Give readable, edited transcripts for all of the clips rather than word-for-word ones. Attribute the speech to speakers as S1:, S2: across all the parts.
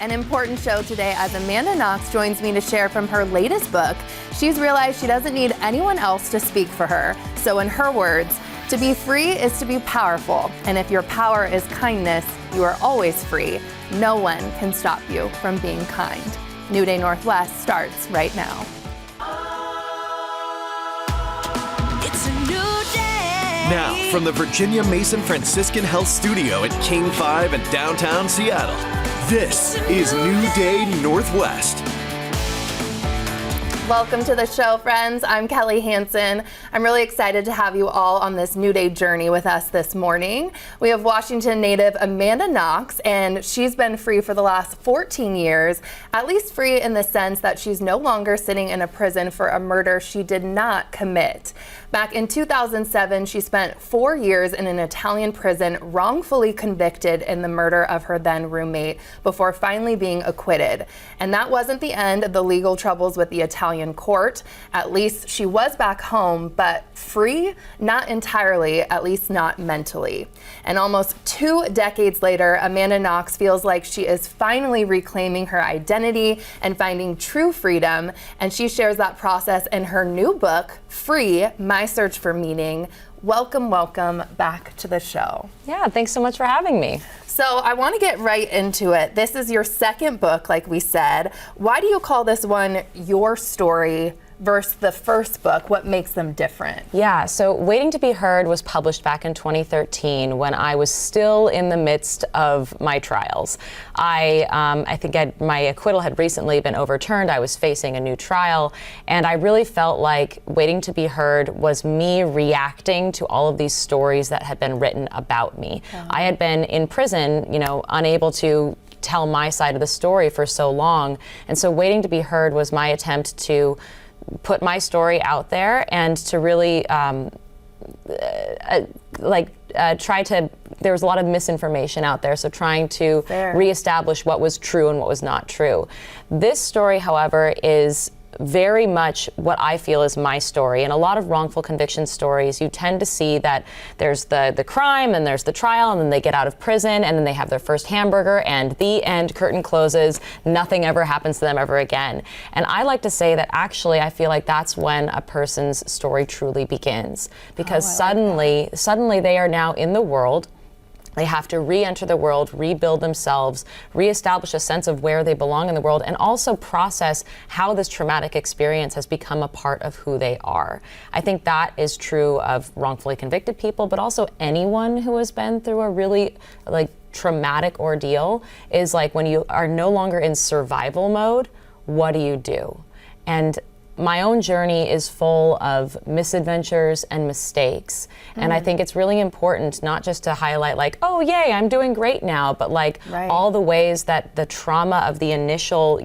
S1: An important show today as Amanda Knox joins me to share from her latest book. She's realized she doesn't need anyone else to speak for her. So in her words, to be free is to be powerful. And if your power is kindness, you are always free. No one can stop you from being kind. New Day Northwest starts right now.
S2: It's a new day.
S3: Now, from the Virginia Mason Franciscan Health Studio at King 5 in downtown Seattle, this is New Day Northwest.
S1: Welcome to the show, friends. I'm Kelly Hansen. I'm really excited to have you all on this New Day journey with us this morning. We have Washington native Amanda Knox, and she's been free for the last 14 years, at least free in the sense that she's no longer sitting in a prison for a murder she did not commit. Back in 2007, she spent 4 years in an Italian prison, wrongfully convicted in the murder of her then roommate, before finally being acquitted. And that wasn't the end of the legal troubles with the Italian court. At least she was back home, but free? Not entirely, at least not mentally. And almost 2 decades later, Amanda Knox feels like she is finally reclaiming her identity and finding true freedom. And she shares that process in her new book, Free: My Search for Meaning. Welcome back to the show.
S4: Yeah, thanks so much for having me.
S1: So I want to get right into it. This is your second book, like we said. Why do you call this one your story versus the first book? What makes them different?
S4: Yeah, so Waiting to Be Heard was published back in 2013 when I was still in the midst of my trials. I think my acquittal had recently been overturned. I was facing a new trial, and I really felt like Waiting to Be Heard was me reacting to all of these stories that had been written about me. I had been in prison, unable to tell my side of the story for so long, and so Waiting to Be Heard was my attempt to put my story out there and to really there was a lot of misinformation out there, so trying to reestablish what was true and what was not true. This story, however, is very much what I feel is my story. In a lot of wrongful conviction stories, you tend to see that there's the crime, and there's the trial, and then they get out of prison, and then they have their first hamburger, and the end, curtain closes, nothing ever happens to them ever again. And I like to say that actually I feel like that's when a person's story truly begins, because suddenly they are now in the world. They have to re-enter the world, rebuild themselves, reestablish a sense of where they belong in the world, and also process how this traumatic experience has become a part of who they are. I think that is true of wrongfully convicted people, but also anyone who has been through a really traumatic ordeal. Is like when you are no longer in survival mode, what do you do? And my own journey is full of misadventures and mistakes. And I think it's really important not just to highlight oh, yay, I'm doing great now, but all the ways that the trauma of the initial,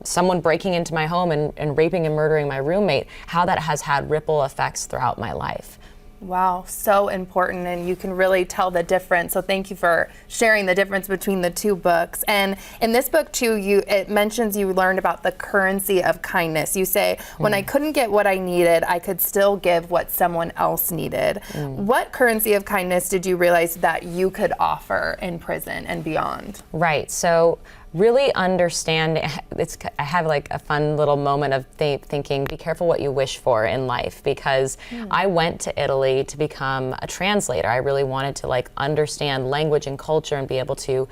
S4: someone breaking into my home and raping and murdering my roommate, how that has had ripple effects throughout my life.
S1: Wow, so important, and you can really tell the difference. So thank you for sharing the difference between the two books. And in this book too, it mentions you learned about the currency of kindness. You say, when I couldn't get what I needed, I could still give what someone else needed. What currency of kindness did you realize that you could offer in prison and beyond? Right,
S4: so really understand, I have a fun little moment of thinking, be careful what you wish for in life, because I went to Italy to become a translator. I really wanted to understand language and culture and be able to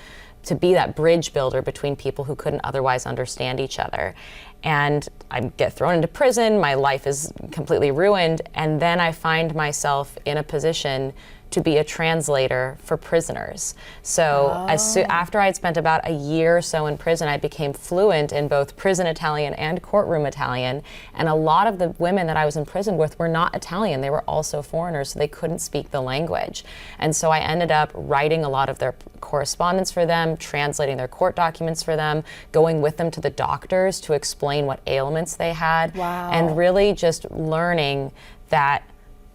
S4: be that bridge builder between people who couldn't otherwise understand each other. And I get thrown into prison, my life is completely ruined, and then I find myself in a position to be a translator for prisoners. So after I'd spent about a year or so in prison, I became fluent in both prison Italian and courtroom Italian. And a lot of the women that I was in prison with were not Italian. They were also foreigners, so they couldn't speak the language. And so I ended up writing a lot of their correspondence for them, translating their court documents for them, going with them to the doctors to explain what ailments they had, and really just learning that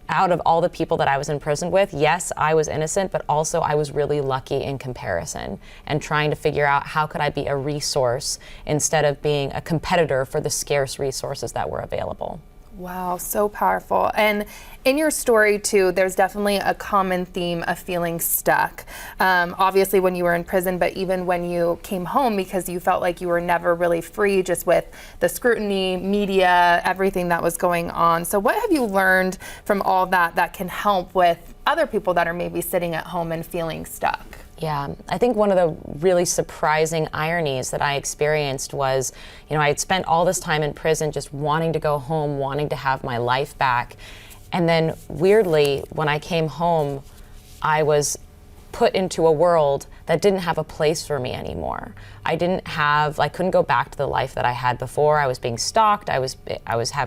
S4: out of all the people that I was in prison with, yes, I was innocent, but also I was really lucky in comparison, and trying to figure out how could I be a resource instead of being a competitor for the scarce resources that were available.
S1: Wow, so powerful. And in your story too, there's definitely a common theme of feeling stuck. Obviously when you were in prison, but even when you came home, because you felt like you were never really free, just with the scrutiny, media, everything that was going on. So what have you learned from all that that can help with other people that are maybe sitting at home and feeling stuck?
S4: Yeah, I think one of the really surprising ironies that I experienced was, I had spent all this time in prison just wanting to go home, wanting to have my life back. And then weirdly, when I came home, I was put into a world that didn't have a place for me anymore. I couldn't go back to the life that I had before. I was being stalked. I was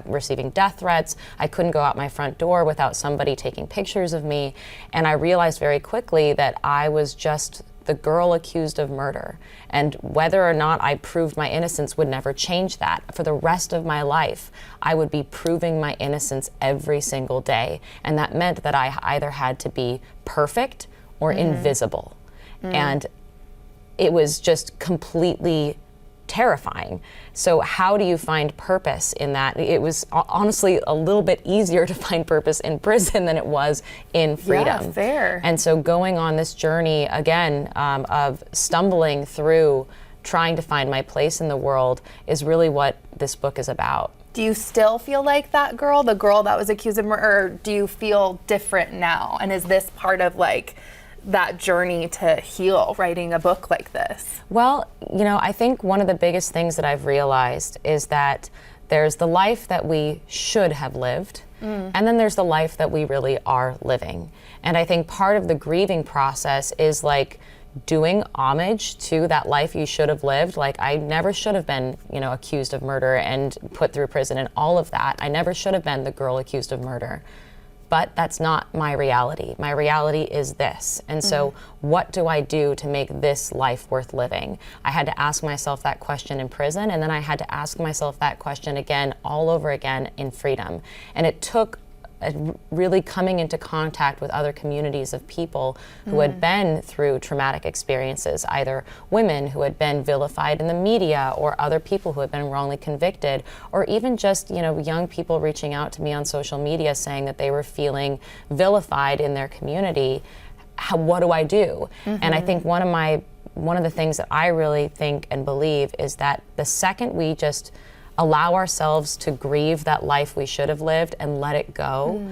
S4: receiving death threats. I couldn't go out my front door without somebody taking pictures of me. And I realized very quickly that I was just the girl accused of murder. And whether or not I proved my innocence would never change that. For the rest of my life, I would be proving my innocence every single day. And that meant that I either had to be perfect or invisible. And it was just completely terrifying. So how do you find purpose in that? It was honestly a little bit easier to find purpose in prison than it was in freedom.
S1: Yeah, fair.
S4: And so going on this journey again of stumbling through trying to find my place in the world is really what this book is about.
S1: Do you still feel like that girl, the girl that was accused of murder, or do you feel different now? And is this part of like that journey to heal, writing a book like this?
S4: Well, I think one of the biggest things that I've realized is that there's the life that we should have lived, and then there's the life that we really are living. And I think part of the grieving process is like doing homage to that life you should have lived. Like, I never should have been, accused of murder and put through prison and all of that. I never should have been the girl accused of murder. But that's not my reality. My reality is this. And so what do I do to make this life worth living? I had to ask myself that question in prison, and then I had to ask myself that question again, all over again in freedom. And it took really coming into contact with other communities of people who had been through traumatic experiences, either women who had been vilified in the media or other people who had been wrongly convicted, or even just, young people reaching out to me on social media saying that they were feeling vilified in their community. What do I do? And I think one of the things that I really think and believe is that the second we just allow ourselves to grieve that life we should have lived and let it go,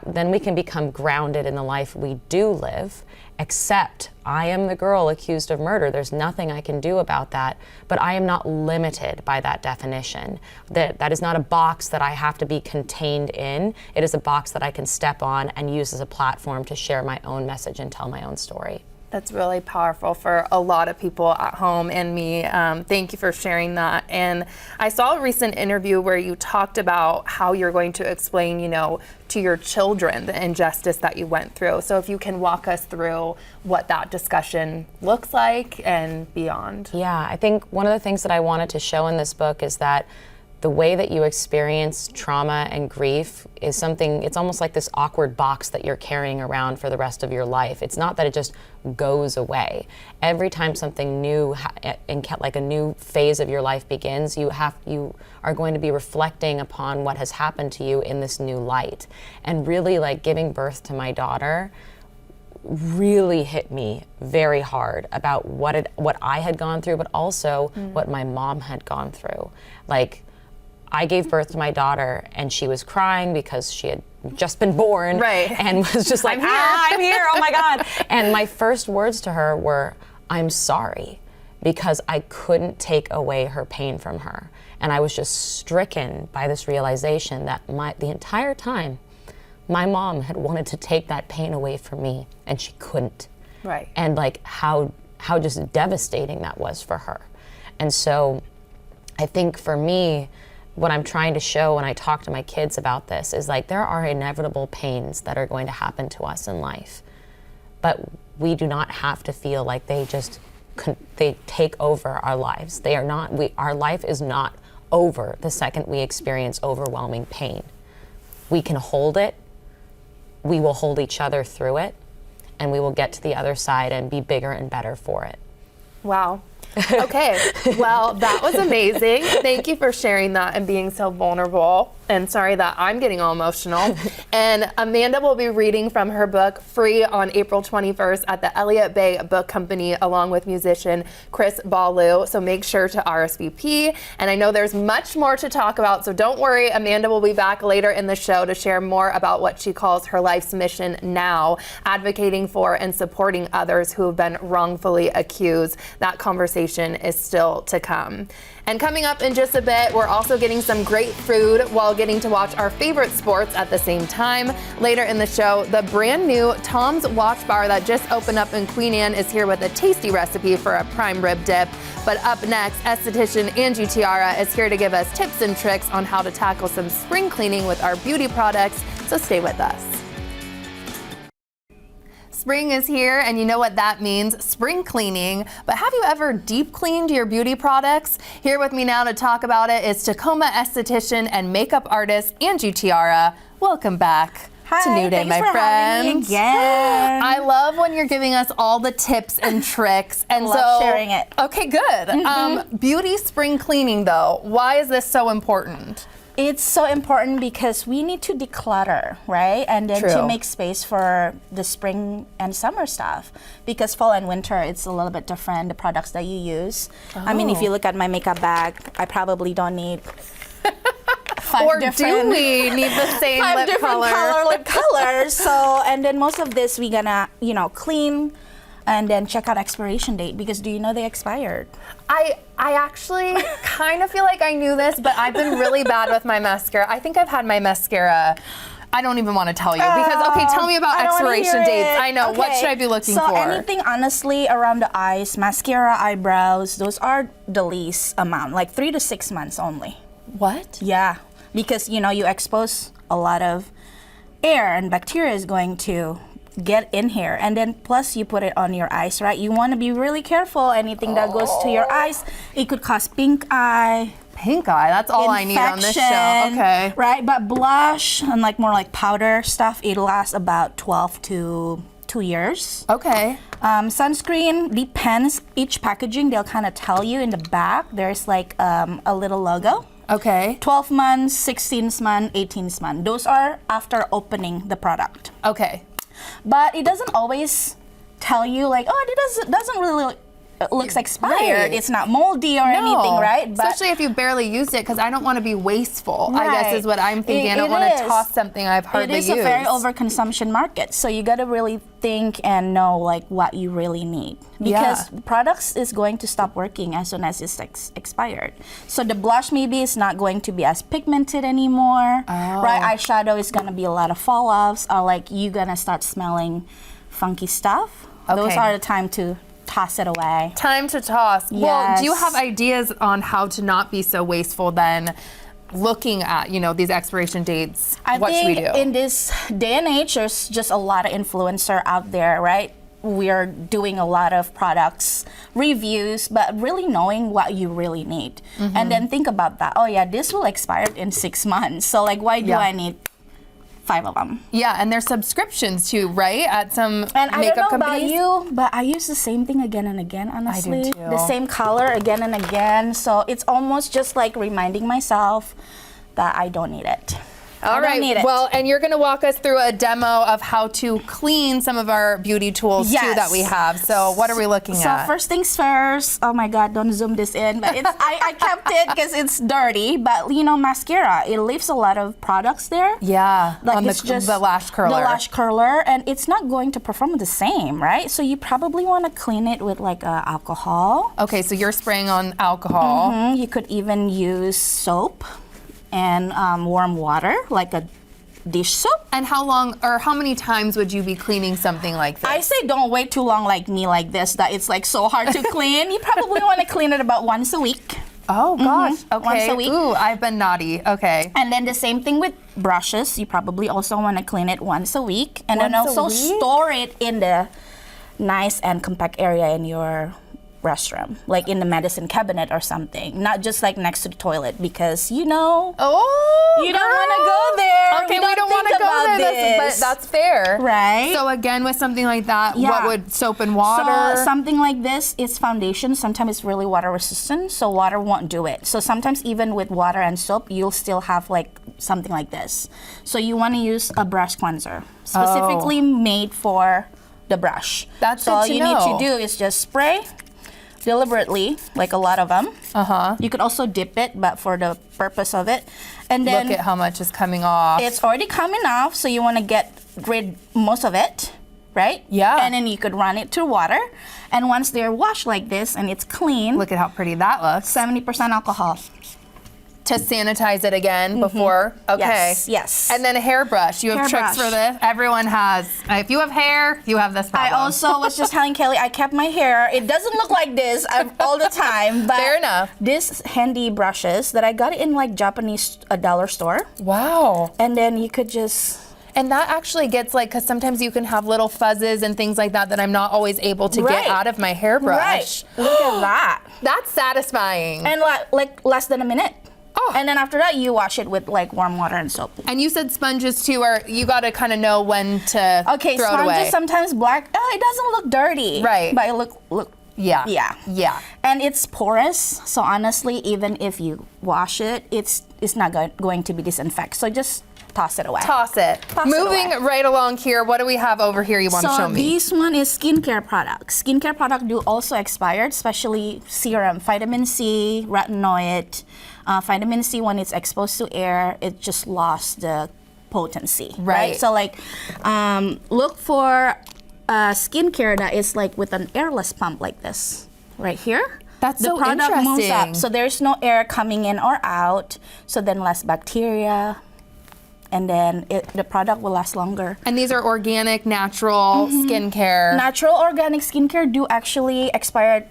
S4: then we can become grounded in the life we do live. Except I am the girl accused of murder. There's nothing I can do about that, but I am not limited by that definition. That is not a box that I have to be contained in. It is a box that I can step on and use as a platform to share my own message and tell my own story.
S1: That's really powerful for a lot of people at home and me. Thank you for sharing that. And I saw a recent interview where you talked about how you're going to explain, to your children the injustice that you went through. So if you can walk us through what that discussion looks like and beyond.
S4: Yeah, I think one of the things that I wanted to show in this book is that the way that you experience trauma and grief is something, it's almost like this awkward box that you're carrying around for the rest of your life. It's not that it just goes away. Every time something new and like a new phase of your life begins, you are going to be reflecting upon what has happened to you in this new light. And really, like, giving birth to my daughter really hit me very hard about what I had gone through, but also what my mom had gone through. Like, I gave birth to my daughter and she was crying because she had just been born,
S1: right,
S4: and was just like, I'm here, oh my God. And my first words to her were, I'm sorry, because I couldn't take away her pain from her. And I was just stricken by this realization that the entire time, my mom had wanted to take that pain away from me and she couldn't.
S1: Right.
S4: And like how just devastating that was for her. And so I think for me, what I'm trying to show when I talk to my kids about this is like, there are inevitable pains that are going to happen to us in life, but we do not have to feel like they take over our lives. They are not, our life is not over the second we experience overwhelming pain. We can hold it, we will hold each other through it, and we will get to the other side and be bigger and better for it.
S1: Wow. Okay, well, that was amazing. Thank you for sharing that and being so vulnerable. and sorry that I'm getting all emotional. And Amanda will be reading from her book, Free, on April 21st at the Elliott Bay Book Company, along with musician Chris Ballou. So make sure to RSVP. And I know there's much more to talk about, so don't worry. Amanda will be back later in the show to share more about what she calls her life's mission now, advocating for and supporting others who have been wrongfully accused. That conversation is still to come. And coming up in just a bit, we're also getting some great food while getting to watch our favorite sports at the same time. Later in the show, the brand new Tom's Watch Bar that just opened up in Queen Anne is here with a tasty recipe for a prime rib dip. But up next, esthetician Angie Tiara is here to give us tips and tricks on how to tackle some spring cleaning with our beauty products, so stay with us. Spring is here, and you know what that means, spring cleaning. But have you ever deep cleaned your beauty products? Here with me now to talk about it is Tacoma esthetician and makeup artist Angie Tiara. Welcome back.
S5: Hi,
S1: to New Day,
S5: thanks
S1: my
S5: for having me
S1: friends.
S5: again.
S1: I love when you're giving us all the tips and tricks. And
S5: love sharing it.
S1: Okay, good. Beauty spring cleaning though, why is this so important?
S5: It's so important because we need to declutter, right? And then
S1: True.
S5: to make space for the spring and summer stuff. Because fall and winter, it's a little bit different, the products that you use. I mean, if you look at my makeup bag, I probably don't need
S1: Or do we need the same
S5: five
S1: lip
S5: different lip colors. So, and then most of this we gonna, clean and then check out expiration date, because do you know they expired?
S1: I actually kind of feel like I knew this, but I've been really bad with my mascara. I think I've had my mascara, I don't even want to tell you, because, okay, tell me about
S5: I don't wanna
S1: expiration
S5: hear
S1: dates.
S5: it.
S1: I know, what
S5: Okay,
S1: should I be looking
S5: so
S1: for?
S5: anything honestly around the eyes, mascara, eyebrows, those are the least amount, like 3 to 6 months only.
S1: What?
S5: Yeah, because you expose a lot of air and bacteria is going to get in here, and then plus you put it on your eyes, right? You want to be really careful. Anything that goes to your eyes, it could cause pink eye.
S1: Pink eye, that's all I need on this show.
S5: infection,
S1: Okay.
S5: Right, but blush and more like powder stuff, it lasts about 12 to 2 years.
S1: Okay.
S5: Sunscreen depends. Each packaging, they'll kind of tell you in the back. There's a little logo.
S1: Okay.
S5: 12 months, 16 months, 18 months. Those are after opening the product.
S1: Okay.
S5: But it doesn't always tell you it doesn't really looks expired.
S1: Right.
S5: It's not moldy or anything, right? But
S1: especially if you barely used it, because I don't want to be wasteful, I guess
S5: Right.
S1: is what I'm thinking. I don't
S5: It
S1: want to
S5: is.
S1: toss something I've hardly
S5: it is
S1: used.
S5: a very overconsumption market, so you got to really think and know what you really need, because products is going to stop working as soon as it's expired. So the blush maybe is not going to be as pigmented anymore, right? Eyeshadow is going to be a lot of fall offs, or you gonna start smelling funky stuff. Those
S1: Okay.
S5: are the time to toss it away.
S1: Time to toss. Well, do you
S5: Yes.
S1: have ideas on how to not be so wasteful then, looking at, these expiration dates? What should we do?
S5: In this day and age, there's just a lot of influencer out there, right? We are doing a lot of products reviews, but really knowing what you really need. And then think about that. Oh yeah, this will expire in 6 months. So why do I need 5 of them?
S1: Yeah, and there's subscriptions too, right? At some
S5: And I
S1: makeup
S5: don't know
S1: companies.
S5: about you, but I use the same thing again and again, honestly.
S1: too.
S5: The same color again and again. So it's almost just reminding myself that I don't need it.
S1: All
S5: I don't
S1: right.
S5: need it.
S1: Well, and you're going to walk us through a demo of how to clean some of our beauty tools too
S5: Yes.
S1: that we have. So what are we looking
S5: So
S1: at?
S5: first things first. Oh my God, don't zoom this in. But I kept it because it's dirty. But mascara, it leaves a lot of products there.
S1: Yeah, on
S5: it's just
S1: the lash curler.
S5: The lash curler, and it's not going to perform the same, right? So you probably want to clean it with alcohol.
S1: Okay, so you're spraying on alcohol.
S5: You could even use soap and warm water, like a dish soap.
S1: And how long or how many times would you be cleaning something like this?
S5: I say don't wait too long like me like this, that it's so hard to clean. You probably want to clean it about once a week.
S1: Oh gosh. Okay.
S5: Once a week.
S1: Ooh, I've been naughty. Okay.
S5: And then the same thing with brushes. You probably also want to clean it once a week. And then
S1: Once a
S5: also
S1: week?
S5: store it in the nice and compact area in your restroom, like in the medicine cabinet or something, not just like next to the toilet, because you know, you don't want to go there.
S1: Okay, we don't want to go there, but that's fair.
S5: Right.
S1: So again, with something like that,
S5: Yeah.
S1: what would soap and water?
S5: So something like this is foundation. Sometimes it's really water resistant, so water won't do it. So sometimes even with water and soap, you'll still have like something like this. So you want to use a brush cleanser, specifically made for the brush.
S1: That's
S5: so
S1: good
S5: all
S1: to
S5: you
S1: know.
S5: need to do is just spray deliberately, like a lot of them. You could also dip it, but for the purpose of it. And then
S1: Look at how much is coming off.
S5: it's already coming off, so you want to get rid most of it, right?
S1: Yeah.
S5: And then you could run it through water. And once they're washed like this and it's clean,
S1: Look at how pretty that looks.
S5: 70% alcohol.
S1: To sanitize it again before. Okay.
S5: Yes, yes.
S1: And then a hairbrush. You have tricks
S5: Hairbrush.
S1: for this. Everyone has. If you have hair, you have this
S5: I
S1: problem.
S5: also was just telling Kelly, I kept my hair. It doesn't look like this all the time, but
S1: Fair enough.
S5: This handy brushes that I got in like Japanese dollar store,
S1: Wow.
S5: and then you could just.
S1: And that actually gets like, because sometimes you can have little fuzzes and things like that I'm not always able to
S5: Right.
S1: get out of my hairbrush.
S5: Right. Look at that.
S1: That's satisfying.
S5: And like less than a minute.
S1: Oh.
S5: And then after that, you wash it with like warm water and soap.
S1: And you said sponges too, or you got to kind of know when to
S5: Okay,
S1: throw it away.
S5: sponges sometimes black. Oh, it doesn't look dirty.
S1: Right.
S5: But it look.
S1: Yeah.
S5: Yeah.
S1: Yeah.
S5: And it's porous, so honestly, even if you wash it, it's not going to be disinfected. So just toss it away.
S1: Toss it.
S5: Toss it
S1: Moving
S5: away.
S1: right along here, what do we have over here you want to show
S5: So
S1: me?
S5: this one is skincare products. Skincare product do also expired, especially serum, vitamin C, retinoid. Vitamin C, when it's exposed to air, it just lost the potency.
S1: Right.
S5: So like, look for skincare that is like with an airless pump like this, right here.
S1: That's
S5: the
S1: so
S5: product moves
S1: interesting.
S5: up, so there's no air coming in or out. So then less bacteria, and then the product will last longer.
S1: And these are organic, natural skincare.
S5: Natural organic skincare do actually expire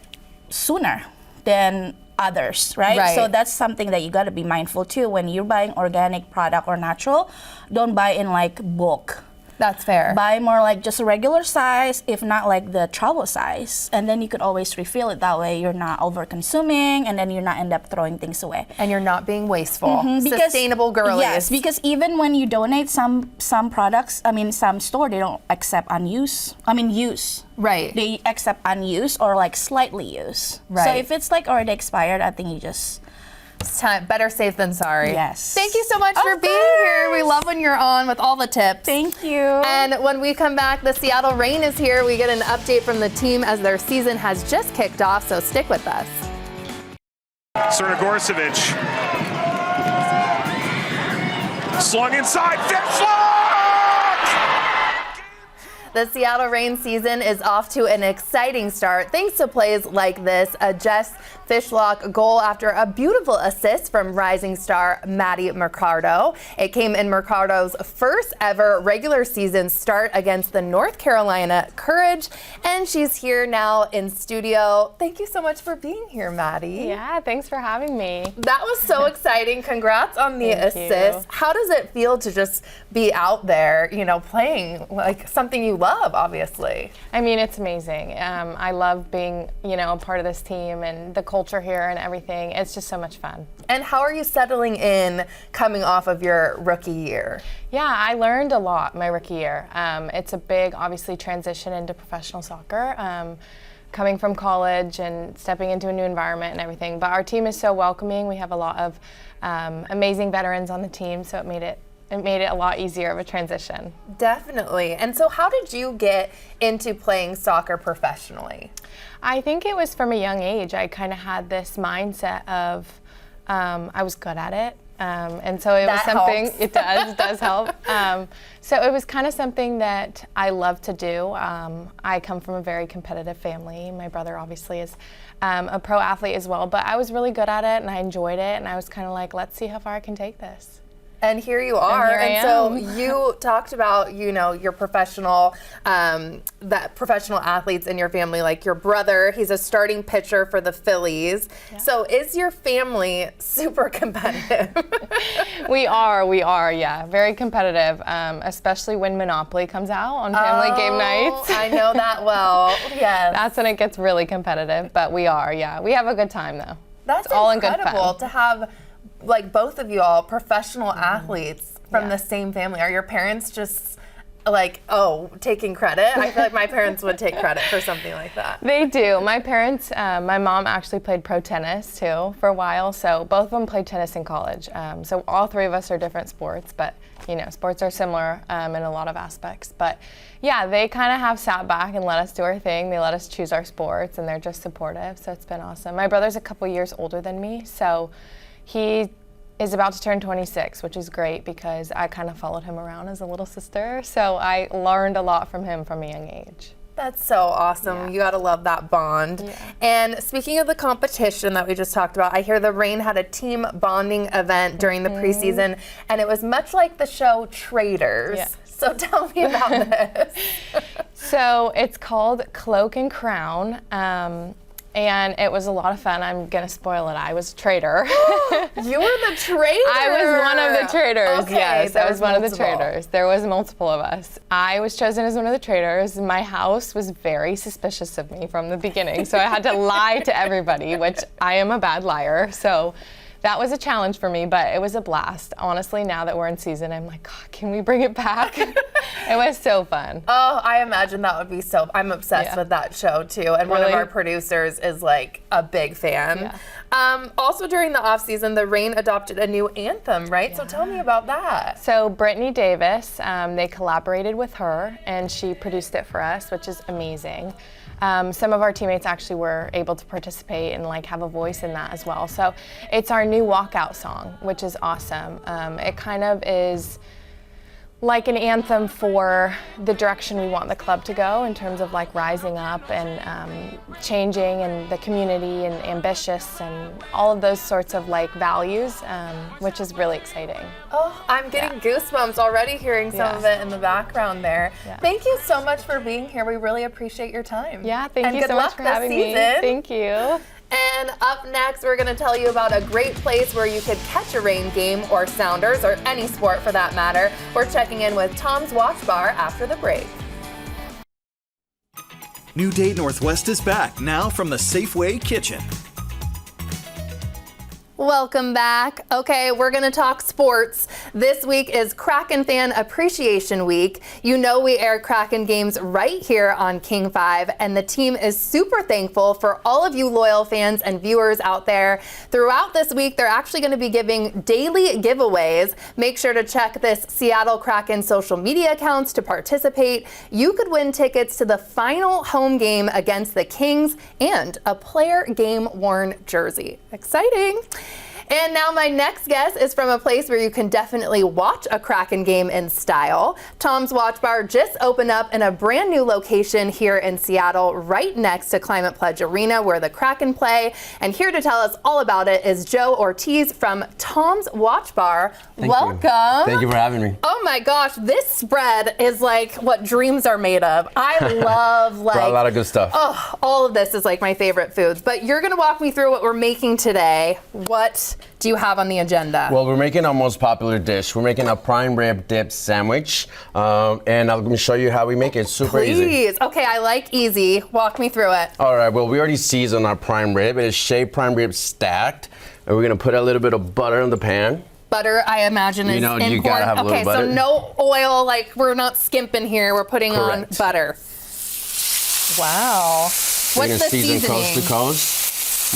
S5: sooner than others, right?
S1: Right.
S5: So that's something that you got to be mindful too. When you're buying organic product or natural, don't buy in like bulk.
S1: That's fair.
S5: Buy more like just a regular size, if not like the travel size. And then you could always refill it. That way you're not over consuming, and then you're not end up throwing things away.
S1: And you're not being wasteful.
S5: Because-
S1: Sustainable girlies.
S5: Yes, because even when you donate some products, some store, they don't accept use.
S1: Right.
S5: They accept unused or like slightly used.
S1: Right.
S5: So if it's like already expired, I think you just.
S1: It's time. Better safe than sorry.
S5: Yes.
S1: Thank you so much
S5: Of
S1: for being here. We
S5: course.
S1: love when you're on with all the tips.
S5: Thank you.
S1: And when we come back, the Seattle Reign is here. We get an update from the team as their season has just kicked off, so stick with us.
S6: Crnogorcevic. Slung inside. Fishlock!
S1: The Seattle Reign season is off to an exciting start thanks to plays like this, a Jess Fishlock goal after a beautiful assist from rising star Maddie Mercado. It came in Mercado's first ever regular season start against the North Carolina Courage, and she's here now in studio. Thank you so much for being here, Maddie.
S7: Yeah, thanks for having me.
S1: That was so exciting. Congrats on the
S7: Thank
S1: assist.
S7: you.
S1: How does it feel to just be out there, playing like something you love, obviously?
S7: I mean, it's amazing. I love being, a part of this team and the culture here and everything. It's just so much fun.
S1: And how are you settling in coming off of your rookie year?
S7: Yeah, I learned a lot my rookie year. It's a big, obviously, transition into professional soccer. Coming from college and stepping into a new environment and everything. But our team is so welcoming. We have a lot of amazing veterans on the team, so it made it a lot easier of a transition.
S1: Definitely. And so how did you get into playing soccer professionally?
S7: I think it was from a young age. I kind of had this mindset of I was good at it. And so it was
S1: That
S7: something,
S1: helps.
S7: it does help. So it was kind of something that I love to do. I come from a very competitive family. My brother obviously is a pro athlete as well, but I was really good at it and I enjoyed it, and I was kind of like, let's see how far I can take this.
S1: And here you are.
S7: here I
S1: And so
S7: am.
S1: you talked about, your professional, that professional athletes in your family, like your brother, he's a starting pitcher for the Phillies. Yeah. So is your family super competitive?
S7: We are, yeah, very competitive, especially when Monopoly comes out on family game nights.
S1: I know that well, yes.
S7: That's when it gets really competitive, but we are, yeah. We have a good time though.
S1: That's
S7: it's all
S1: incredible
S7: in good fun.
S1: to have, like, both of you all professional athletes from the same family. Are your parents just like, taking credit? I feel like my parents would take credit for something like that.
S7: They do. My parents, my mom actually played pro tennis too for a while, so both of them played tennis in college. So all three of us are different sports, but sports are similar in a lot of aspects. But yeah, they kind of have sat back and let us do our thing. They let us choose our sports, and they're just supportive, so it's been awesome. My brother's a couple years older than me, so he is about to turn 26, which is great because I kind of followed him around as a little sister, so I learned a lot from him from a young age.
S1: That's so awesome.
S7: Yeah.
S1: You gotta love that bond.
S7: Yeah.
S1: And speaking of the competition that we just talked about, I hear the Reign had a team bonding event during the preseason, and it was much like the show Traders.
S7: Yeah.
S1: So tell me about this.
S7: So it's called Cloak and Crown, and it was a lot of fun. I'm gonna spoil it. I was a trader.
S1: You were the trader.
S7: I was one of the traders.
S1: Okay,
S7: yes, I was one of the
S1: multiple.
S7: traders. There was multiple of us. I was chosen as one of the traders. My house was very suspicious of me from the beginning, so I had to lie to everybody, which I am a bad liar. So that was a challenge for me, but it was a blast. Honestly, now that we're in season, I'm like, God, can we bring it back? It was so fun.
S1: Oh, I imagine that would be I'm obsessed with that show too. And one of
S7: Really?
S1: our producers is like a big fan. Yeah. Also during the off season, the Reign adopted a new anthem, right? So tell me about that.
S7: So Brittany Davis, they collaborated with her and she produced it for us, which is amazing. Some of our teammates actually were able to participate and have a voice in that as well. So it's our new walkout song, which is awesome. It kind of is like an anthem for the direction we want the club to go in terms of rising up and changing and the community and ambitious and all of those sorts of values, which is really exciting.
S1: Oh, I'm getting goosebumps already hearing some of it in the background there.
S7: Yeah.
S1: Thank you so much for being here. We really appreciate your time.
S7: Yeah, thank you
S1: good
S7: so much
S1: luck
S7: for
S1: this
S7: having me.
S1: season.
S7: Thank you.
S1: And up next, we're going to tell you about a great place where you could catch a Reign game or Sounders or any sport for that matter. We're checking in with Tom's Watch Bar after the break.
S3: New Day Northwest is back, now from the Safeway Kitchen.
S1: Welcome back. Okay, we're going to talk sports. This week is Kraken Fan Appreciation Week. You know we air Kraken games right here on King 5, and the team is super thankful for all of you loyal fans and viewers out there. Throughout this week, they're actually going to be giving daily giveaways. Make sure to check this Seattle Kraken social media accounts to participate. You could win tickets to the final home game against the Kings and a player game-worn jersey. Exciting. And now my next guest is from a place where you can definitely watch a Kraken game in style. Tom's Watch Bar just opened up in a brand new location here in Seattle, right next to Climate Pledge Arena where the Kraken play. And here to tell us all about it is Joe Ortiz from Tom's Watch Bar. Welcome.
S8: Thank you for having me.
S1: Oh my gosh, this spread is like what dreams are made of. I love
S8: Brought a lot of good stuff.
S1: Oh, all of this is my favorite foods. But you're gonna walk me through what we're making today. What do you have on the agenda?
S8: Well, we're making our most popular dish. We're making a prime rib dip sandwich, and I'm going to show you how we make it. Super easy.
S1: Please. Okay, I like easy. Walk me through it.
S8: All right, well, we already seasoned our prime rib. It is shaved prime rib stacked, and we're going to put a little bit of butter in the pan.
S1: Butter, I imagine, is important.
S8: You gotta have a little butter.
S1: Okay, so no oil, we're not skimping here. We're putting
S8: Correct.
S1: on butter. Wow.
S8: We're
S1: What's the
S8: season
S1: seasoning?
S8: coast to coast.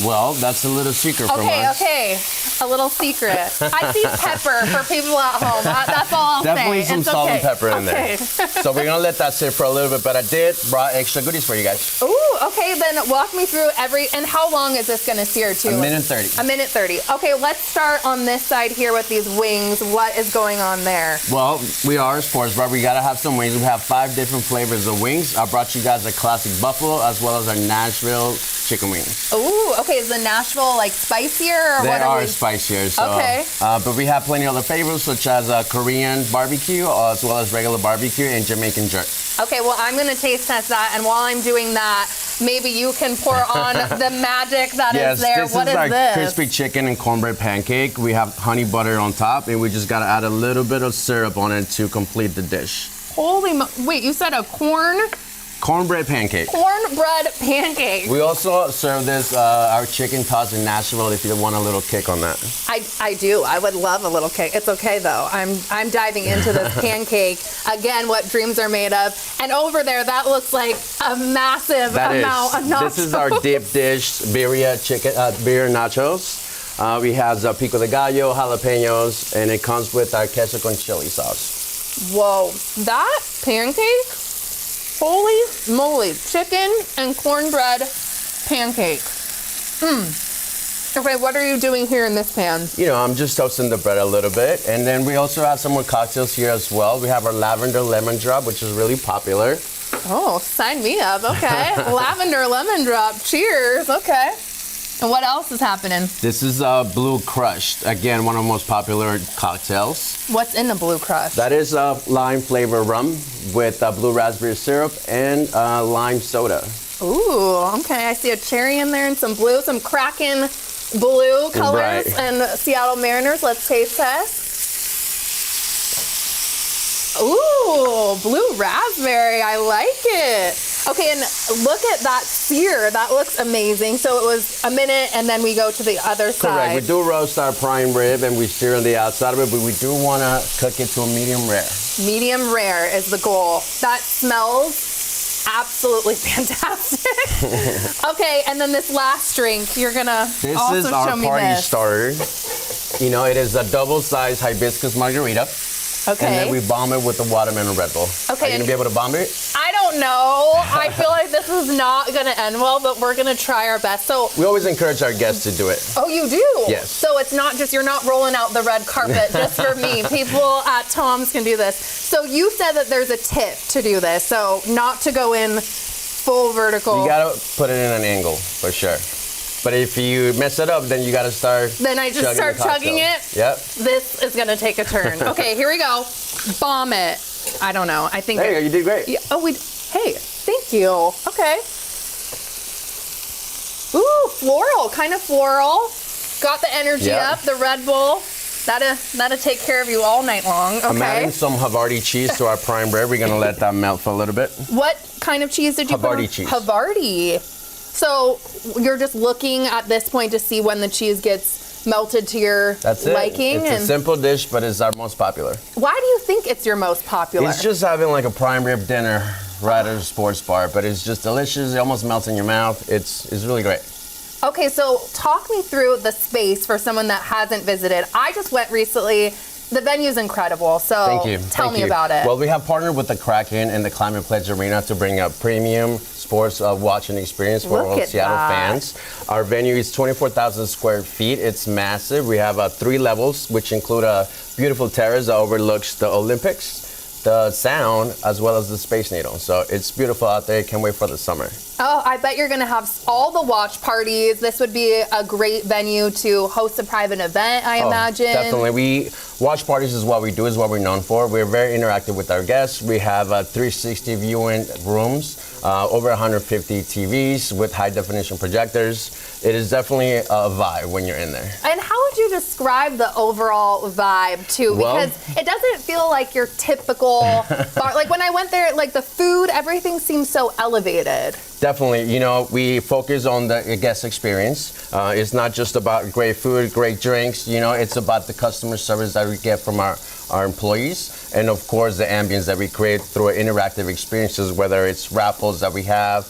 S8: Well, that's a little secret from us.
S1: Okay. A little secret. I see pepper for people at home. That's all I'll
S8: Definitely
S1: say.
S8: some
S1: It's
S8: salt
S1: okay.
S8: and pepper in there. So we're going to let that sit for a little bit, but I brought extra goodies for you guys.
S1: Ooh, okay, then walk me through and how long is this gonna sear to?
S8: 1:30.
S1: A minute 30. Okay, let's start on this side here with these wings. What is going on there?
S8: Well, we are a sports bar. We gotta have some wings. We have 5 different flavors of wings. I brought you guys a classic buffalo as well as our Nashville chicken wings.
S1: Ooh, Okay, is the Nashville like spicier or
S8: They
S1: what
S8: are
S1: we...
S8: spicier. So,
S1: Okay.
S8: but we have plenty of other flavors such as Korean barbecue as well as regular barbecue and Jamaican jerk.
S1: Okay, well, I'm going to taste test that, and while I'm doing that, maybe you can pour on the magic that
S8: Yes,
S1: is there.
S8: this
S1: What
S8: is
S1: is
S8: our
S1: this?
S8: crispy chicken and cornbread pancake. We have honey butter on top, and we just got to add a little bit of syrup on it to complete the dish.
S1: Holy wait, you said a
S8: Cornbread pancake.
S1: cornbread pancake.
S8: We also serve this, our chicken tots in Nashville if you want a little kick on that.
S1: I do. I would love a little cake. It's okay though. I'm diving into this pancake. Again, what dreams are made of. And over there, that looks like a massive amount of nachos.
S8: This is our dip dish, birria chicken, birria nachos. We have pico de gallo, jalapenos, and it comes with our queso con chili sauce.
S1: Whoa, that pancake? Holy moly, chicken and cornbread pancake. Okay, what are you doing here in this pan?
S8: You know, I'm just toasting the bread a little bit. And then we also have some more cocktails here as well. We have our lavender lemon drop, which is really popular.
S1: Oh, sign me up, okay. Lavender lemon drop, cheers, okay. And what else is happening?
S8: This is Blue Crushed. Again, one of the most popular cocktails.
S1: What's in the Blue Crush?
S8: That is lime flavor rum with blue raspberry syrup and lime soda.
S1: Ooh, okay, I see a cherry in there and some blue, some Kraken blue colors
S8: Right.
S1: and Seattle Mariners. Let's taste test. Ooh, blue raspberry, I like it. Okay, and look at that sear. That looks amazing. So it was a minute and then we go to the other side.
S8: Correct. We do roast our prime rib and we sear on the outside of it, but we do want to cook it to a medium rare.
S1: Medium rare is the goal. That smells absolutely fantastic. Okay, and then this last drink, you're gonna
S8: This
S1: also
S8: is our
S1: show me
S8: party
S1: this.
S8: starter. You know, it is a double-sized hibiscus margarita.
S1: Okay.
S8: And then we bomb it with the watermelon Red Bull.
S1: Okay,
S8: Are you going to be able to bomb it?
S1: I don't know. I feel like this is not gonna end well, but we're gonna try our best. So,
S8: We always encourage our guests to do it.
S1: oh, you do?
S8: Yes.
S1: So it's not just, you're not rolling out the red carpet just for me. People at Tom's can do this. So you said that there's a tip to do this. So not to go in full vertical.
S8: You got to put it in an angle, for sure. But if you mess it up, then you got to start
S1: Then I just start
S8: the
S1: chugging
S8: cocktail.
S1: it.
S8: Yep.
S1: This is gonna take a turn. Okay, here we go. Bomb it. I don't know. I think.
S8: There you go. You did great.
S1: Yeah, hey, thank you. Okay. Ooh, floral, kind of floral. Got the energy
S8: Yeah.
S1: up. The Red Bull. That'll take care of you all night long. Okay.
S8: I'm adding some Havarti cheese to our prime bread. We're going to let that melt for a little bit.
S1: What kind of cheese did you put on?
S8: Havarti cheese.
S1: Havarti. So you're just looking at this point to see when the cheese gets melted to your
S8: That's it.
S1: liking.
S8: It's a simple dish, but it's our most popular.
S1: Why do you think it's your most popular?
S8: It's just having like a prime rib dinner right at a sports bar, but it's just delicious. It almost melts in your mouth. It's really great.
S1: Okay, so talk me through the space for someone that hasn't visited. I just went recently. The venue's incredible, so
S8: Thank you.
S1: tell me about it.
S8: Well, we have partnered with the Kraken and the Climate Pledge Arena to bring a premium sports watching experience for
S1: Look
S8: all
S1: at
S8: Seattle
S1: that.
S8: fans. Our venue is 24,000 square feet. It's massive. We have 3 levels, which include a beautiful terrace that overlooks the Olympics, the sound, as well as the Space Needle. So it's beautiful out there. Can't wait for the summer.
S1: Oh, I bet you're going to have all the watch parties. This would be a great venue to host a private event, I imagine.
S8: Definitely. Watch parties is what we do, is what we're known for. We're very interactive with our guests. We have 360 viewing rooms, over 150 TVs with high definition projectors. It is definitely a vibe when you're in there.
S1: And how would you describe the overall vibe too?
S8: Well-
S1: Because it doesn't feel like your typical bar. Like when I went there, like the food, everything seems so elevated.
S8: Definitely. You know, we focus on the guest experience. It's not just about great food, great drinks. You know, it's about the customer service that we get from our employees. And of course, the ambience that we create through interactive experiences, whether it's raffles that we have.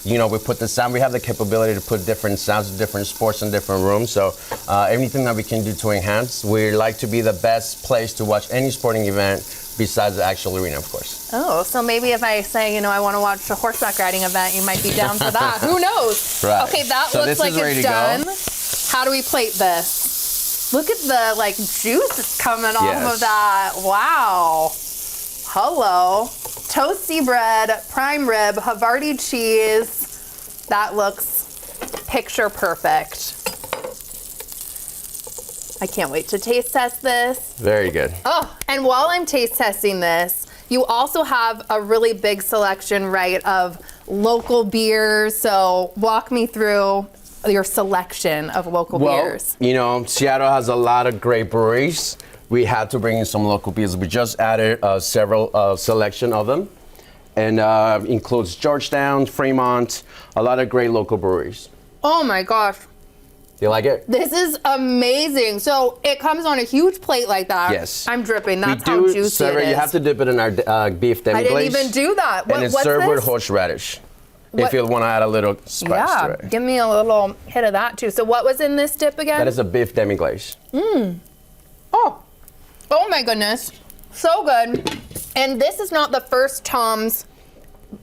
S8: You know, we put the sound, we have the capability to put different sounds, different sports in different rooms. So anything that we can do to enhance, we like to be the best place to watch any sporting event besides the actual arena, of course.
S1: Oh, so maybe if I say, you know, I want to watch a horseback riding event, you might be down for that. Who knows?
S8: Right.
S1: Okay, that
S8: So
S1: looks
S8: this
S1: like
S8: is ready
S1: it's
S8: to go.
S1: done. How do we plate this? Look at the like juice that's coming off
S8: Yes.
S1: of that. Wow. Hello. Toasty bread, prime rib, Havarti cheese. That looks picture perfect. I can't wait to taste test this.
S8: Very good.
S1: Oh, and while I'm taste testing this, you also have a really big selection, right, of local beers. So walk me through your selection of local beers.
S8: You know, Seattle has a lot of great breweries. We had to bring in some local beers. We just added several selection of them, and includes Georgetown, Fremont, a lot of great local breweries.
S1: Oh my gosh.
S8: You like it?
S1: This is amazing. So it comes on a huge plate like that.
S8: Yes.
S1: I'm dripping. That's how juicy
S8: serve
S1: it is.
S8: You have to dip it in our beef demi
S1: I didn't
S8: glaze.
S1: even do that.
S8: And it's
S1: what's
S8: served with
S1: this?
S8: horseradish.
S1: What?
S8: If you want to add a little spice to it.
S1: Give me a little hit of that too. So what was in this dip again?
S8: That is a beef demi glaze.
S1: Oh my goodness. So good. And this is not the first Tom's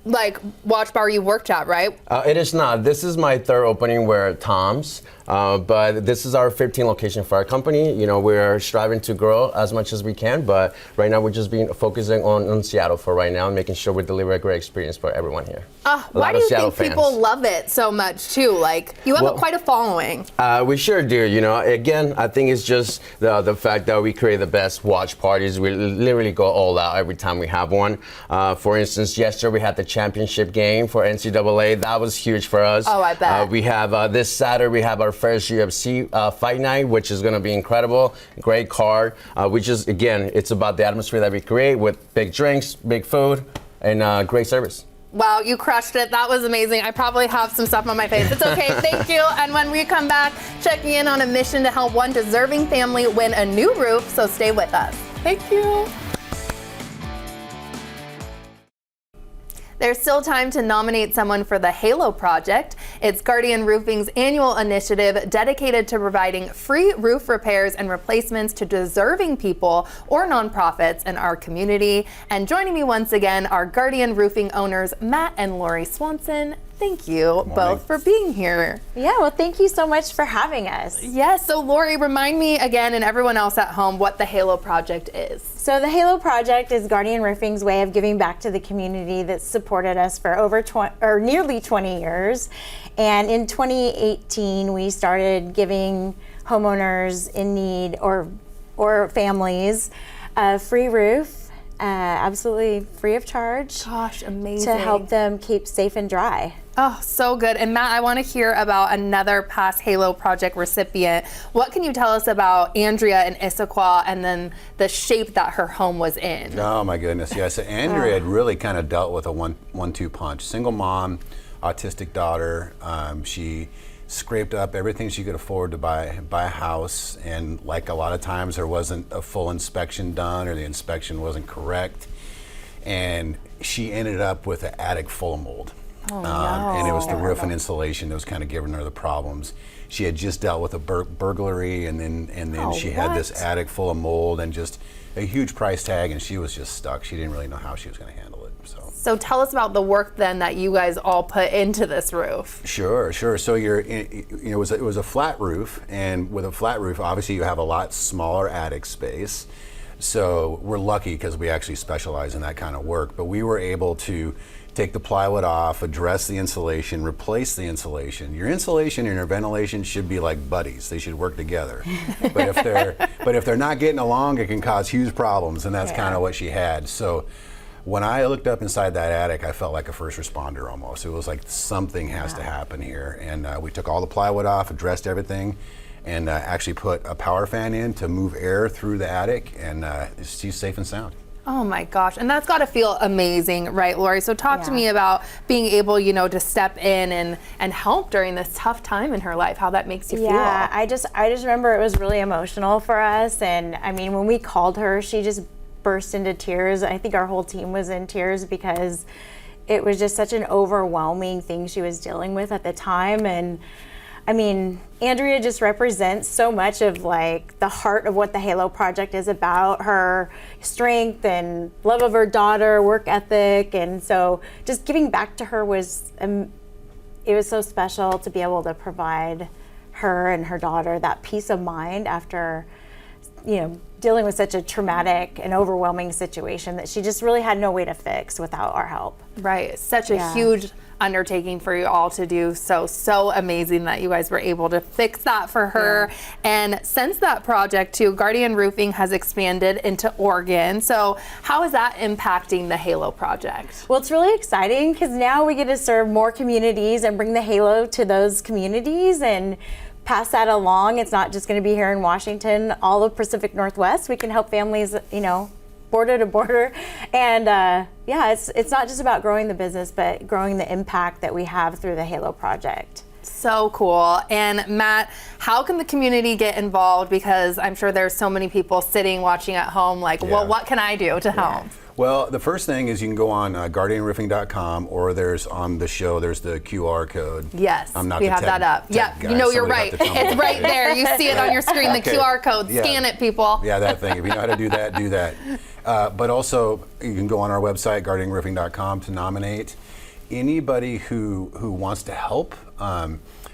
S1: watch bar you worked at, right?
S8: It is not. This is my third opening where Tom's, but this is our 15th location for our company. You know, we're striving to grow as much as we can, but right now we're just focusing on Seattle for right now and making sure we deliver a great experience for everyone here.
S1: Why do you think people love it so much too? You have quite a following.
S8: We sure do. You know, again, I think it's just the fact that we create the best watch parties. We literally go all out every time we have one. For instance, yesterday we had the championship game for NCAA. That was huge for us.
S1: Oh, I bet.
S8: We have this Saturday, we have our first UFC fight night, which is going to be incredible. Great card. Again, it's about the atmosphere that we create with big drinks, big food, and great service.
S1: Wow, you crushed it. That was amazing. I probably have some stuff on my face. It's okay. Thank you. And when we come back, checking in on a mission to help one deserving family win a new roof. So stay with us. Thank you. There's still time to nominate someone for the Halo Project. It's Guardian Roofing's annual initiative dedicated to providing free roof repairs and replacements to deserving people or nonprofits in our community. And joining me once again are Guardian Roofing owners Matt and Lori Swanson. Thank you both for being here.
S9: Yeah, well, thank you so much for having us.
S1: Yes, so Lori, remind me again and everyone else at home what the Halo Project is.
S9: So the Halo Project is Guardian Roofing's way of giving back to the community that's supported us for nearly 20 years. And in 2018, we started giving homeowners in need or families a free roof, absolutely free of charge.
S1: Gosh, amazing.
S9: To help them keep safe and dry.
S1: Oh, so good. And Matt, I want to hear about another past Halo Project recipient. What can you tell us about Andrea in Issaquah and then the shape that her home was in?
S10: Oh my goodness, yeah. So Andrea had really kind of dealt with a one-two punch. Single mom, autistic daughter. She scraped up everything she could afford to buy a house, and like a lot of times there wasn't a full inspection done or the inspection wasn't correct, and she ended up with an attic full of mold.
S1: Oh, no.
S10: And it was the roof and insulation that was kind of giving her the problems. She had just dealt with a burglary, and then she had this attic full of mold and just a huge price tag, and she was just stuck. She didn't really know how she was going to handle it.
S1: So tell us about the work then that you guys all put into this roof.
S10: Sure. So it was a flat roof, and with a flat roof, obviously you have a lot smaller attic space. So we're lucky because we actually specialize in that kind of work. But we were able to take the plywood off, address the insulation, replace the insulation. Your insulation and your ventilation should be like buddies. They should work together. But if they're not getting along, it can cause huge problems, and that's kind of what she had. So when I looked up inside that attic, I felt like a first responder almost. It was like something has to happen here. And we took all the plywood off, addressed everything, and actually put a power fan in to move air through the attic, and she's safe and sound.
S1: Oh my gosh, and that's got to feel amazing, right, Lori? So talk to me about being able, to step in and help during this tough time in her life, how that makes you feel.
S9: Yeah, I just remember it was really emotional for us, and I mean, when we called her, she just burst into tears. I think our whole team was in tears because it was just such an overwhelming thing she was dealing with at the time. And I mean, Andrea just represents so much of the heart of what the Halo Project is about, her strength and love of her daughter, work ethic. And so just giving back to her was so special to be able to provide her and her daughter that peace of mind after, dealing with such a traumatic and overwhelming situation that she just really had no way to fix without our help.
S1: Right. Such a huge undertaking for you all to do. So amazing that you guys were able to fix that for her. And since that project too, Guardian Roofing has expanded into Oregon. So how is that impacting the Halo project?
S9: Well, it's really exciting because now we get to serve more communities and bring the Halo to those communities and pass that along. It's not just going to be here in Washington, all of Pacific Northwest. We can help families, border to border. And it's not just about growing the business, but growing the impact that we have through the Halo project.
S1: So cool. And Matt, how can the community get involved? Because I'm sure there's so many people sitting, watching at home like, well, what can I do to help?
S10: Well, the first thing is you can go on guardianroofing.com, or there's on the show, there's the QR code.
S1: Yes,
S10: I'm not
S1: we
S10: the
S1: have that up. Yeah,
S10: guy,
S1: you know, you're
S10: somebody
S1: right.
S10: have to tell me.
S1: It's right there. You see it on your screen, the QR code. Scan it, people.
S10: Yeah, that thing. If you know how to do that, do that. But also, you can go on our website, guardianroofing.com, to nominate anybody who wants to help.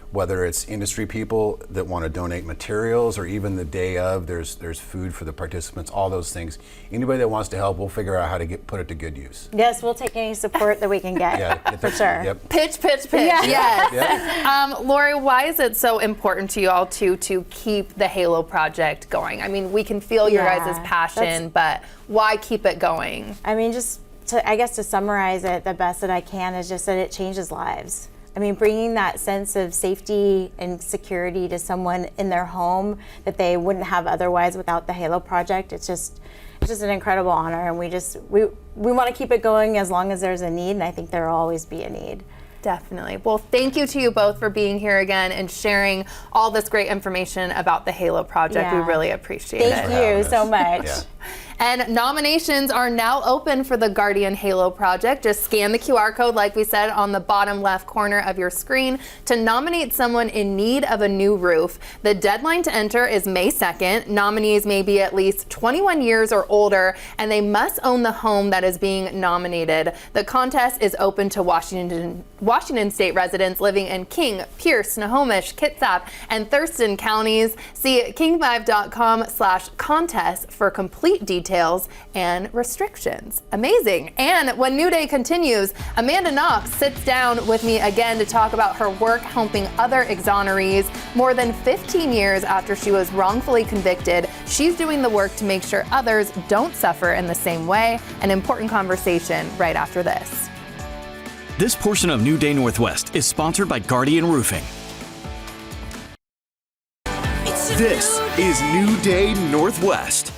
S10: Whether it's industry people that want to donate materials, or even the day of, there's food for the participants, all those things. Anybody that wants to help, we'll figure out how to put it to good use.
S9: Yes, we'll take any support that we can get, for sure.
S10: Yep.
S1: Pitch. Yes. Lori, why is it so important to you all to keep the Halo project going? I mean, we can feel your guys' passion, but why keep it going?
S9: I mean, to summarize it the best that I can is just that it changes lives. I mean, bringing that sense of safety and security to someone in their home that they wouldn't have otherwise without the Halo project, it's just an incredible honor, and we want to keep it going as long as there's a need, and I think there will always be a need.
S1: Definitely. Well, thank you to you both for being here again and sharing all this great information about the Halo project. We really appreciate it.
S9: Thank you so much.
S10: Yeah.
S1: And nominations are now open for the Guardian Halo project. Just scan the QR code, like we said, on the bottom left corner of your screen to nominate someone in need of a new roof. The deadline to enter is May 2nd. Nominees may be at least 21 years or older, and they must own the home that is being nominated. The contest is open to Washington State residents living in King, Pierce, Snohomish, Kitsap, and Thurston counties. See king5.com/contest for complete details and restrictions. Amazing. And when New Day continues, Amanda Knox sits down with me again to talk about her work helping other exonerees. More than 15 years after she was wrongfully convicted, she's doing the work to make sure others don't suffer in the same way. An important conversation right after this.
S3: This portion of New Day Northwest is sponsored by Guardian Roofing. This is New Day Northwest.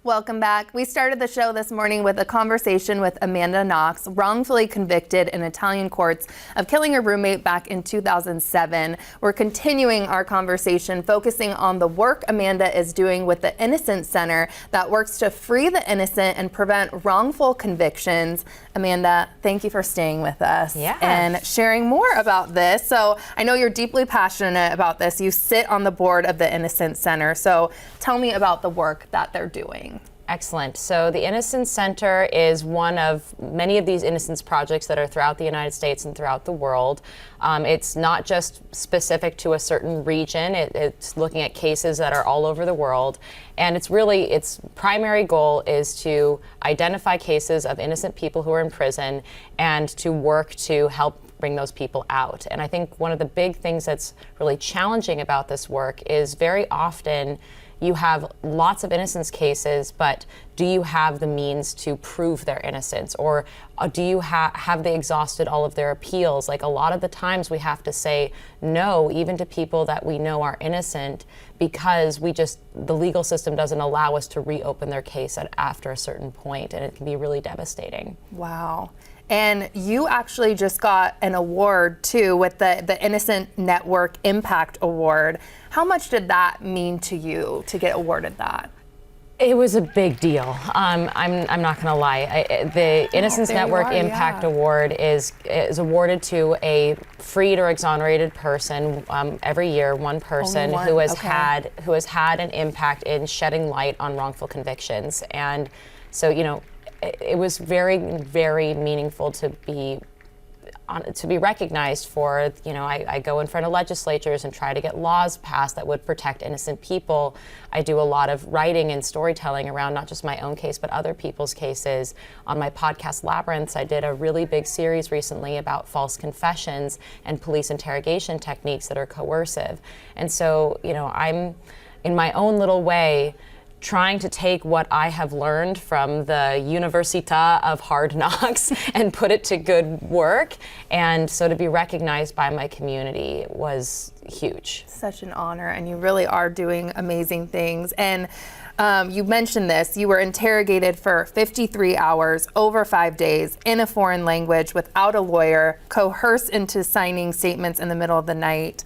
S1: Welcome back. We started the show this morning with a conversation with Amanda Knox, wrongfully convicted in Italian courts of killing her roommate back in 2007. We're continuing our conversation, focusing on the work Amanda is doing with the Innocence Center that works to free the innocent and prevent wrongful convictions. Amanda, thank you for staying with us and sharing more about this. So I know you're deeply passionate about this. You sit on the board of the Innocence Center. So tell me about the work that they're doing.
S4: Excellent. So the Innocence Center is one of many of these innocence projects that are throughout the United States and throughout the world. It's not just specific to a certain region. It's looking at cases that are all over the world. And its primary goal is to identify cases of innocent people who are in prison and to work to help bring those people out. And I think one of the big things that's really challenging about this work is very often you have lots of innocence cases, but do you have the means to prove their innocence? Or do you have they exhausted all of their appeals? Like a lot of the times we have to say no, even to people that we know are innocent, because the legal system doesn't allow us to reopen their case after a certain point, and it can be really devastating.
S1: Wow. And you actually just got an award too with the Innocent Network Impact Award. How much did that mean to you to get awarded that?
S4: It was a big deal. I'm not going to lie. The Innocence Network Impact Award is awarded to a freed or exonerated person every year. One person who has had an impact in shedding light on wrongful convictions. And so it was very, very meaningful to be to be recognized for, I go in front of legislatures and try to get laws passed that would protect innocent people. I do a lot of writing and storytelling around not just my own case, but other people's cases. On my podcast Labyrinths, I did a really big series recently about false confessions and police interrogation techniques that are coercive. And so, I'm in my own little way trying to take what I have learned from the Università of Hard Knocks and put it to good work. And so to be recognized by my community was huge.
S1: Such an honor, and you really are doing amazing things. And you mentioned this, you were interrogated for 53 hours, over 5 days, in a foreign language, without a lawyer, coerced into signing statements in the middle of the night.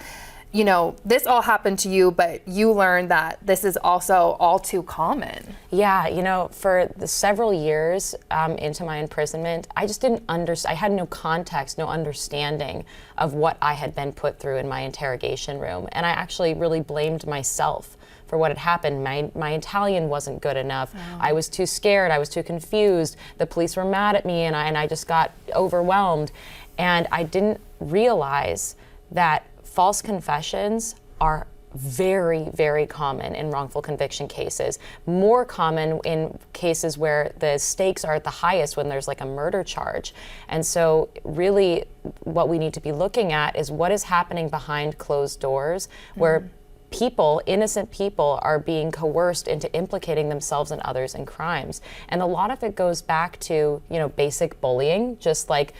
S1: This all happened to you, but you learned that this is also all too common.
S4: Yeah, for the several years into my imprisonment, I just didn't understand. I had no context, no understanding of what I had been put through in my interrogation room. And I actually really blamed myself for what had happened. My Italian wasn't good enough. Oh. I was too scared. I was too confused. The police were mad at me, and I just got overwhelmed. And I didn't realize that false confessions are very, very common in wrongful conviction cases. More common in cases where the stakes are at the highest, when there's like a murder charge. And so really what we need to be looking at is what is happening behind closed doors, where people, innocent people, are being coerced into implicating themselves and others in crimes. And a lot of it goes back to, basic bullying, just like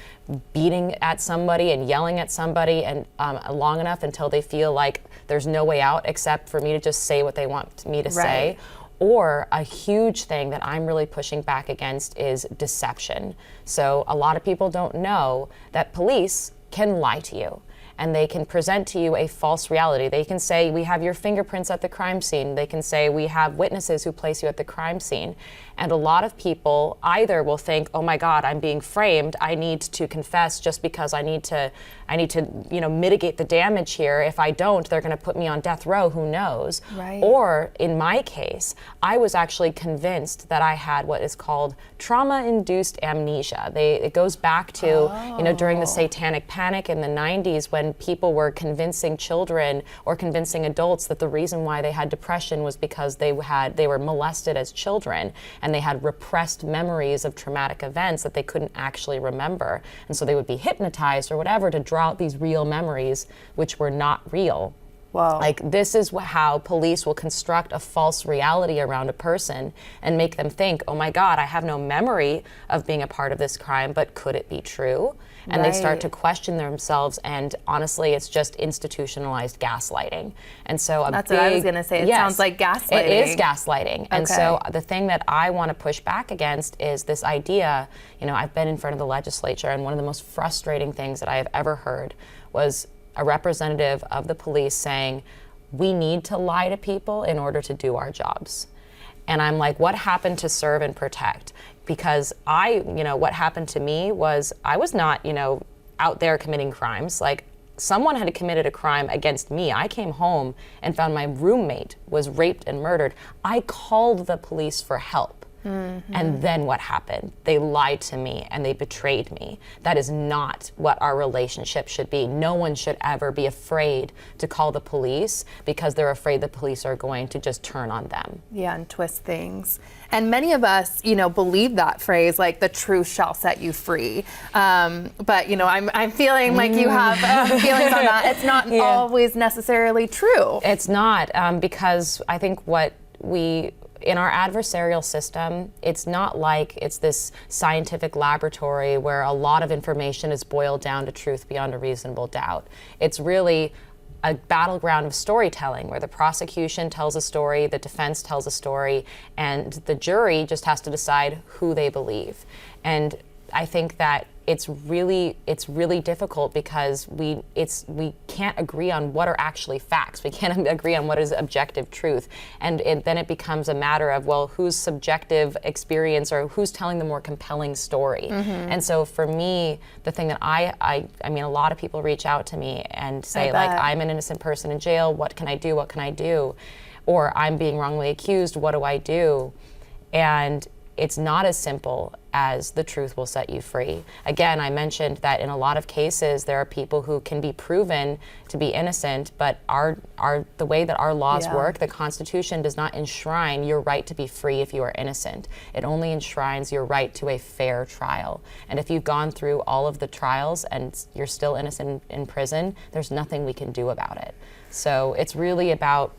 S4: beating at somebody and yelling at somebody and long enough until they feel like there's no way out except for me to just say what they want me to say. Or a huge thing that I'm really pushing back against is deception. So a lot of people don't know that police can lie to you, and they can present to you a false reality. They can say, we have your fingerprints at the crime scene. They can say, we have witnesses who place you at the crime scene. And a lot of people either will think, oh my God, I'm being framed. I need to confess just because I need to mitigate the damage here. If I don't, they're gonna put me on death row, who knows?
S1: Right.
S4: Or in my case, I was actually convinced that I had what is called trauma-induced amnesia. It goes back to, during the Satanic Panic in the 90s, when people were convincing children or convincing adults that the reason why they had depression was because they were molested as children, and they had repressed memories of traumatic events that they couldn't actually remember. And so they would be hypnotized or whatever to draw out these real memories, which were not real.
S1: Wow.
S4: Like, this is how police will construct a false reality around a person and make them think, oh my God, I have no memory of being a part of this crime, but could it be true? And they start to question themselves, and honestly, it's just institutionalized gaslighting. And so
S1: that's what I was gonna say. It sounds like gaslighting.
S4: It is gaslighting. And so the thing that I want to push back against is this idea, I've been in front of the legislature, and one of the most frustrating things that I have ever heard was a representative of the police saying, we need to lie to people in order to do our jobs. And I'm like, what happened to serve and protect? Because what happened to me was I was not, out there committing crimes. Like, someone had committed a crime against me. I came home and found my roommate was raped and murdered. I called the police for help. Mm-hmm. And then what happened? They lied to me and they betrayed me. That is not what our relationship should be. No one should ever be afraid to call the police because they're afraid the police are going to just turn on them.
S1: Yeah, and twist things. And many of us, believe that phrase, like the truth shall set you free. But, I'm feeling like you have feelings on that. It's not always necessarily true.
S4: It's not, because I think in our adversarial system, it's not like it's this scientific laboratory where a lot of information is boiled down to truth beyond a reasonable doubt. It's really a battleground of storytelling where the prosecution tells a story, the defense tells a story, and the jury just has to decide who they believe. And I think that it's really difficult because we can't agree on what are actually facts. We can't agree on what is objective truth, and then it becomes a matter of, well, whose subjective experience or who's telling the more compelling story. Mm-hmm. And so for me, the thing that I mean, a lot of people reach out to me and say, like, I'm an innocent person in jail. What can I do? What can I do? Or I'm being wrongly accused. What do I do? And it's not as simple as the truth will set you free. Again, I mentioned that in a lot of cases there are people who can be proven to be innocent, but the way that our laws work, the Constitution does not enshrine your right to be free if you are innocent. It only enshrines your right to a fair trial. And if you've gone through all of the trials and you're still innocent in prison, there's nothing we can do about it. So it's really about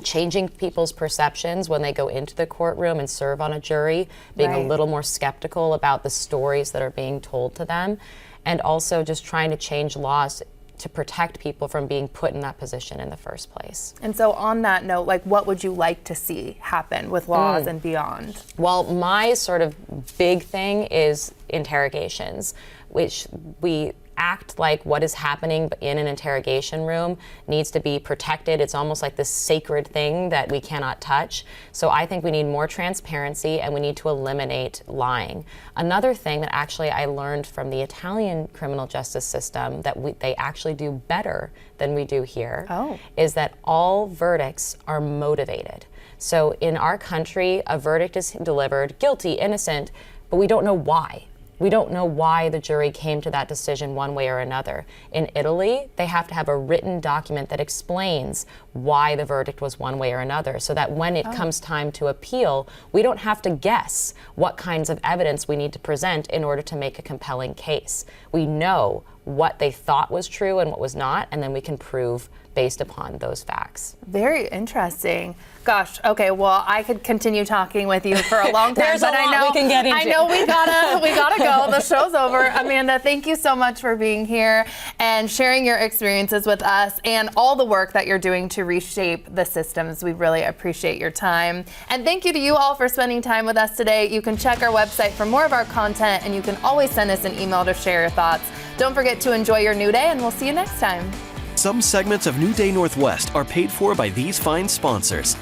S4: changing people's perceptions when they go into the courtroom and serve on a jury, being a little more skeptical about the stories that are being told to them, and also just trying to change laws to protect people from being put in that position in the first place.
S1: And so on that note, like, what would you like to see happen with laws and beyond?
S4: Well, my sort of big thing is interrogations, which we act like what is happening in an interrogation room needs to be protected. It's almost like this sacred thing that we cannot touch. So I think we need more transparency and we need to eliminate lying. Another thing that actually I learned from the Italian criminal justice system that they actually do better than we do here is that all verdicts are motivated. So in our country, a verdict is delivered, guilty, innocent, but we don't know why. We don't know why the jury came to that decision one way or another. In Italy, they have to have a written document that explains why the verdict was one way or another, so that when it comes time to appeal, we don't have to guess what kinds of evidence we need to present in order to make a compelling case. We know what they thought was true and what was not, and then we can prove based upon those facts.
S1: Very interesting. Gosh, okay, well, I could continue talking with you for a long time, but I know we gotta go. The show's over. Amanda, thank you so much for being here and sharing your experiences with us and all the work that you're doing to reshape the systems. We really appreciate your time. And thank you to you all for spending time with us today. You can check our website for more of our content, and you can always send us an email to share your thoughts. Don't forget to enjoy your new day, and we'll see you next time.
S3: Some segments of New Day Northwest are paid for by these fine sponsors.